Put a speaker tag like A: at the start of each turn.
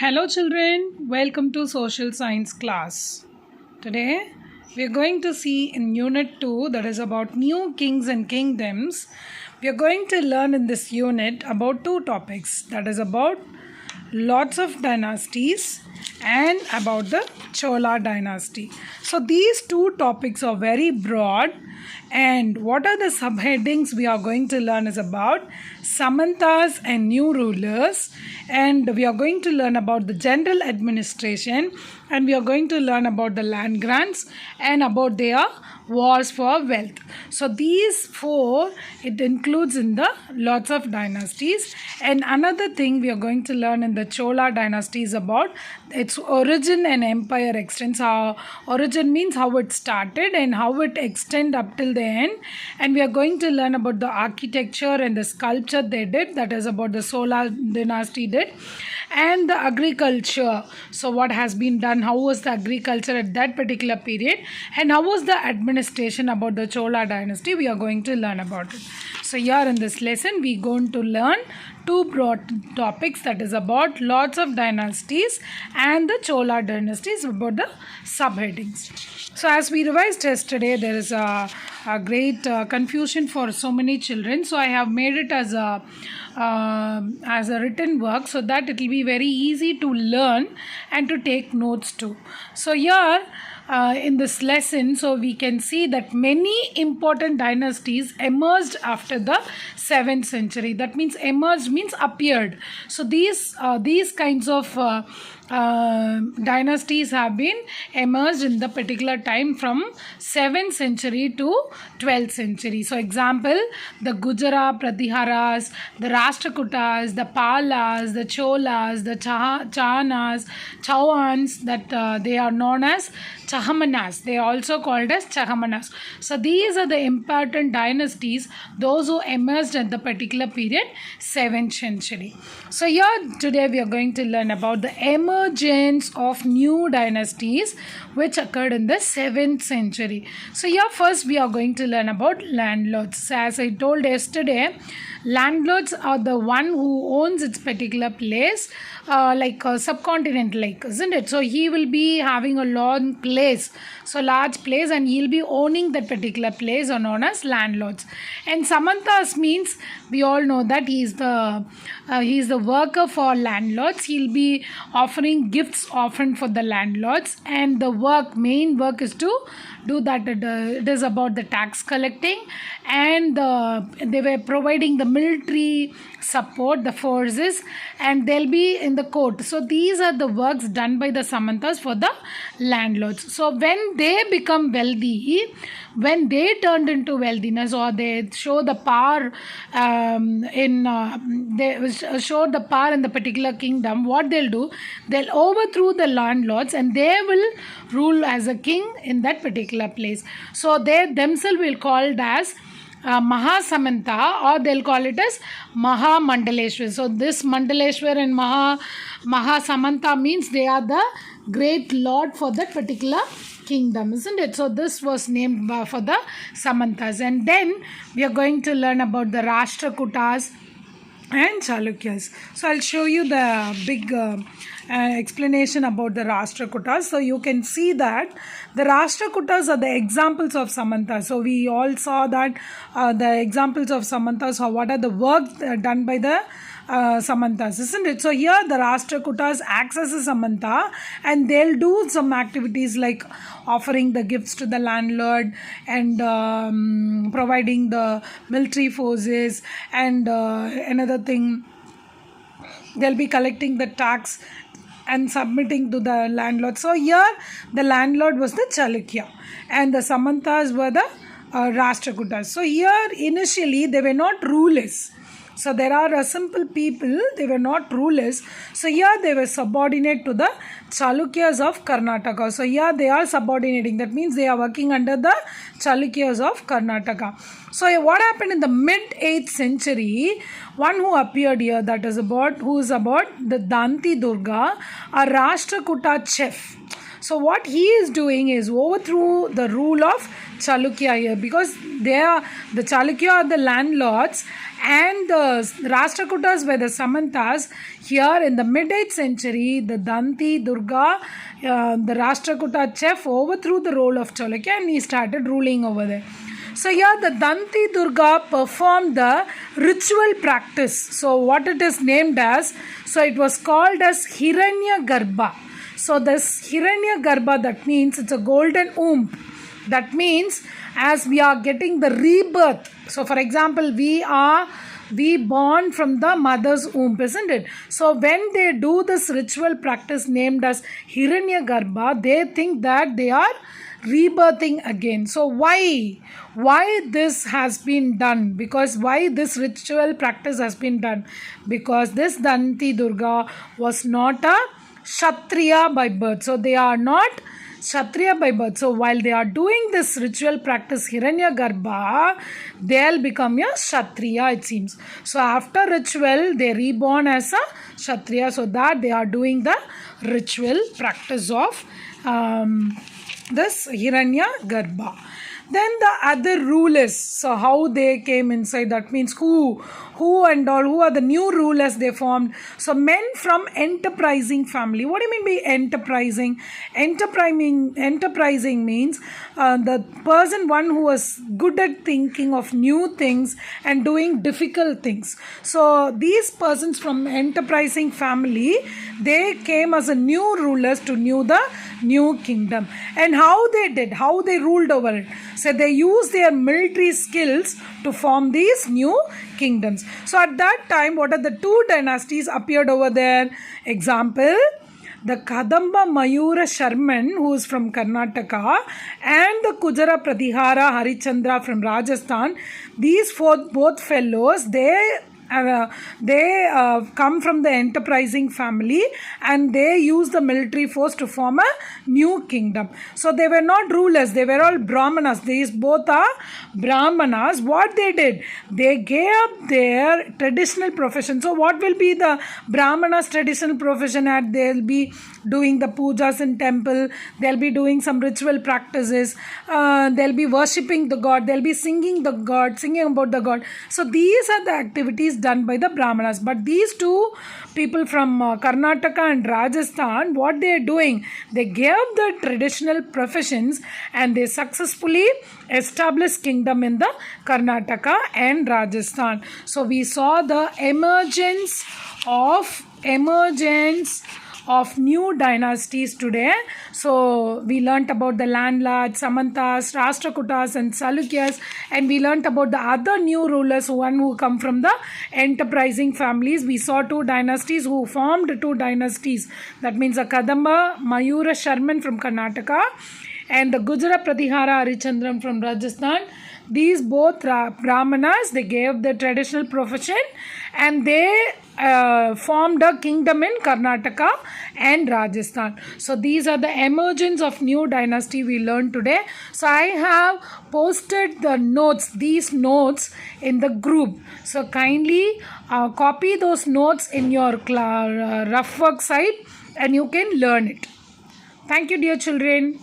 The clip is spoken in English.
A: Hello children, welcome to social science class. Today we are going to see in unit 2, that is about new kings and kingdoms. We are going to learn in this unit about two topics, that is about lots of dynasties and about the Chola dynasty. So these two topics are very broad, and what are the subheadings we are going to learn is about Samantas and new rulers, and we are going to learn about the general administration, and we are going to learn about the land grants and about their wars for wealth. So these four it includes in the lots of dynasties. And another thing we are going to learn in the Chola dynasty is about its origin and empire extends. How origin means how it started and how it extend up till the end. And we are going to learn about the architecture and the sculpture they did, that is about the Chola dynasty did, and the agriculture. So what has been done, how was the agriculture at that particular period, and how was the administration about the Chola dynasty, we are going to learn about it. So here in this lesson we are going to learn two broad topics, that is about lots of dynasties and the Chola dynasties, about the subheadings. So as we revised yesterday, there is a great confusion for so many children, so I have made it as a written work so that it will be very easy to learn and to take notes too. So here in this lesson, so we can see that many important dynasties emerged after the 7th century. That means emerged means appeared. So these kinds of dynasties have been emerged in the particular time from 7th century to 12th century. So example, the Gujara Pratiharas, the Rashtrakutas, the Palas, the Cholas, the Chauhans, that they are known as Chahamanas. They are also called as Chahamanas. So these are the important dynasties, those who emerged at the particular period, 7th century. So here today we are going to learn about the emergence of new dynasties which occurred in the 7th century. So here first we are going to learn about landlords. So as I told yesterday, landlords are the one who owns its particular place, like a subcontinent, like, isn't it? So he will be having a large place, and he'll be owning that particular place, are known as landlords. And Samantas means we all know that he is the worker for landlords. He'll be offering gifts often for the landlords, and the main work is to do that. It is about the tax collecting, and they were providing the military support, the forces, and they'll be in the court. So these are the works done by the Samantas for the landlords. So when they become wealthy, when they turned into wealthiness, or they show the power they show the power in the particular kingdom, what they'll do, they'll overthrow the landlords and they will rule as a king in that particular place. So they themselves will called as Maha Samanta, or they'll call it as Maha Mandaleshwar. So this Mandaleshwar and Maha Samanta means they are the great lord for that particular kingdom, isn't it? So this was named for the Samantas. And then we are going to learn about the Rashtrakutas and Chalukyas. So I'll show you the big explanation about the Rashtrakutas. So you can see that the Rashtrakutas are the examples of Samantas. So we all saw that the examples of Samantas, or what are the work done by the Samantas, isn't it? So here the Rashtrakutas acts as a Samanta, and they'll do some activities like offering the gifts to the landlord, and providing the military forces, and another thing, they'll be collecting the tax and submitting to the landlord. So here the landlord was the Chalukya, and the Samantas were the Rashtrakutas. So here initially they were not rulers. So there are simple people, they were not rulers. So here they were subordinate to the Chalukyas of Karnataka. So here they are subordinating. That means they are working under the Chalukyas of Karnataka. So what happened in the mid-8th century, one who appeared here, that is about the Danti Durga, a Rashtrakuta chief. So what he is doing is overthrew the rule of Chalukya here, because they are the Chalukya are the landlords, and the Rashtrakutas were the Samantas. Here in the mid-8th century, the Danti Durga, the Rashtrakuta chief, overthrew the role of Cholukya and he started ruling over there. So here the Danti Durga performed the ritual practice. So what it is named as, so it was called as Hiranya Garbha. So this Hiranya Garbha, that means it's a golden womb. That means as we are getting the rebirth. So for example, we born from the mother's womb, isn't it? So when they do this ritual practice named as Hiranya Garbha, they think that they are rebirthing again. So why this has been done? Because why this ritual practice has been done? Because this Danti Durga was not a Kshatriya by birth. So they are not Kshatriya by birth. So while they are doing this ritual practice Hiranya Garbha, they'll become a Kshatriya, it seems. So after ritual, they reborn as a Kshatriya. So that they are doing the ritual practice of this Hiranya Garbha. Then the other rulers, so how they came inside, that means who and all, who are the new rulers they formed. So men from enterprising family. What do you mean by enterprising? Enterprising means the person, one who was good at thinking of new things and doing difficult things. So these persons from enterprising family, they came as a new rulers to the new kingdom. And how they ruled over it. So they used their military skills to form these new kingdoms. So at that time, what are the two dynasties appeared over there? Example, the Kadamba Mayura Sharman, who is from Karnataka, and the Kujara Pratihara Harichandra from Rajasthan. These both fellows, they come from the enterprising family and they use the military force to form a new kingdom. So they were not rulers, they were all Brahmanas. These both are Brahmanas. What they did, they gave up their traditional profession. So what will be the Brahmanas' traditional profession? They'll be doing the pujas in temple, they'll be doing some ritual practices, they'll be worshipping the god, they'll be singing about the god. So these are the activities done by the Brahmanas. But these two people from Karnataka and Rajasthan, what they are doing, they gave the traditional professions and they successfully established kingdom in the Karnataka and Rajasthan. So we saw the emergence of new dynasties today. So we learnt about the landlords, Samantas, Rashtrakutas and Chalukyas, and we learnt about the other new rulers, one who come from the enterprising families. We saw two dynasties who formed two dynasties. That means the Kadamba Mayura Sharman from Karnataka and the Gujara Pratihara Harichandran from Rajasthan. These both Brahmanas, they gave the traditional profession and they formed a kingdom in Karnataka and Rajasthan. So these are the emergence of new dynasty we learned today. So I have posted the notes, these notes in the group. So kindly copy those notes in your rough work site and you can learn it. Thank you, dear children.